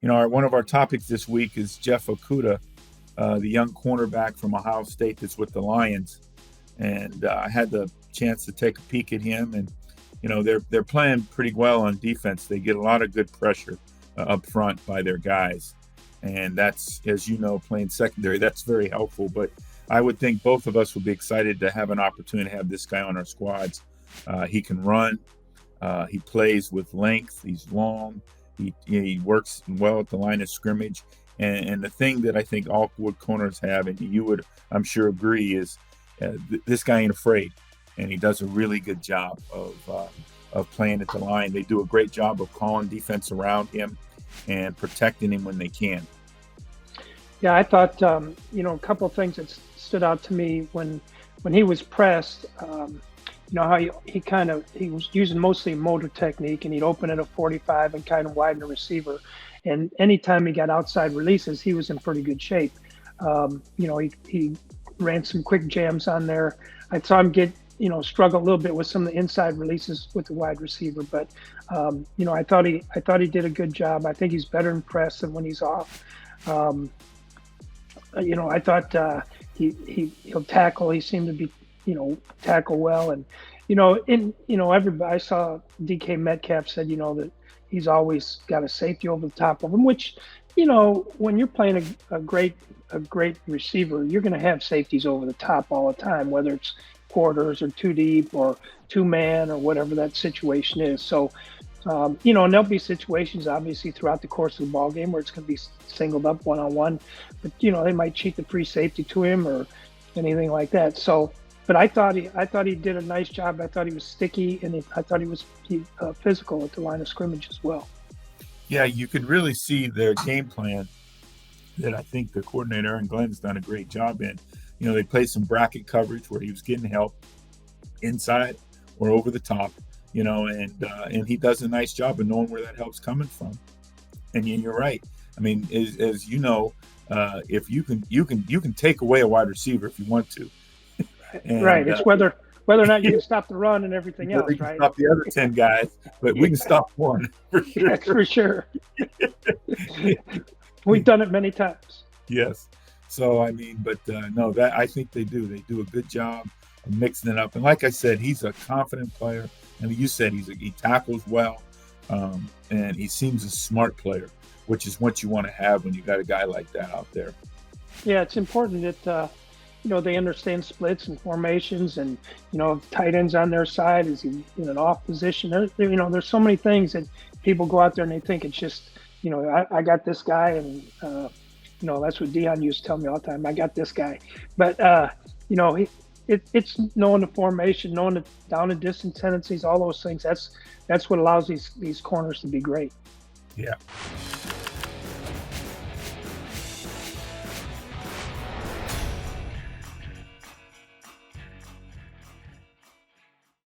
One of our topics this week is Jeff Okudah, the young cornerback from Ohio State that's with the Lions. And I had the chance to take a peek at him, and they're playing pretty well on defense. They get a lot of good pressure up front by their guys, and that's, as you know, playing secondary, that's very helpful. But I would think both of us would be excited to have an opportunity to have this guy on our squads. He can run. He plays with length. He's long. He works well at the line of scrimmage. And the thing that I think all good corners have, and you would, I'm sure, agree, is this guy ain't afraid, and he does a really good job of playing at the line. They do a great job of calling defense around him and protecting him when they can. Yeah, I thought a couple of things that stood out to me when he was pressed. How he was using mostly motor technique, and he'd open at a 45 and kind of widen the receiver. And anytime he got outside releases, he was in pretty good shape. He ran some quick jams on there. I saw him struggle a little bit with some of the inside releases with the wide receiver, but I thought he did a good job. I think he's better in press than when he's off. I thought he'll tackle. He seemed to be tackle well, and everybody. I saw DK Metcalf said that he's always got a safety over the top of him, which when you're playing a great receiver, you're going to have safeties over the top all the time, whether it's quarters or two deep or two man or whatever that situation is. So and there'll be situations obviously throughout the course of the ball game where it's going to be singled up one-on-one, but they might cheat the free safety to him or anything like that. So, but I thought he did a nice job. I thought he was sticky, and I thought he was physical at the line of scrimmage as well. Yeah, you could really see their game plan that I think the coordinator, Aaron Glenn's done a great job in. They played some bracket coverage where he was getting help inside or over the top, and he does a nice job of knowing where that help's coming from. And you're right. I mean, as you know, if you can take away a wide receiver if you want to. And, right. It's whether or not you can stop the run and everything else, we can right? Stop the other 10 guys, but we can stop one for sure. That's for sure. We've done it many times. Yes. So, I mean, but no, that I think they do. They do a good job of mixing it up. And like I said, he's a confident player. I mean, you said he tackles well, and he seems a smart player, which is what you want to have when you got a guy like that out there. Yeah, it's important that they understand splits and formations, and if tight ends on their side, is he in an off position? There's so many things that people go out there and they think it's just I got this guy, and that's what Dion used to tell me all the time. I got this guy, but it's knowing the formation, knowing the down and distance tendencies, all those things. That's what allows these corners to be great. Yeah.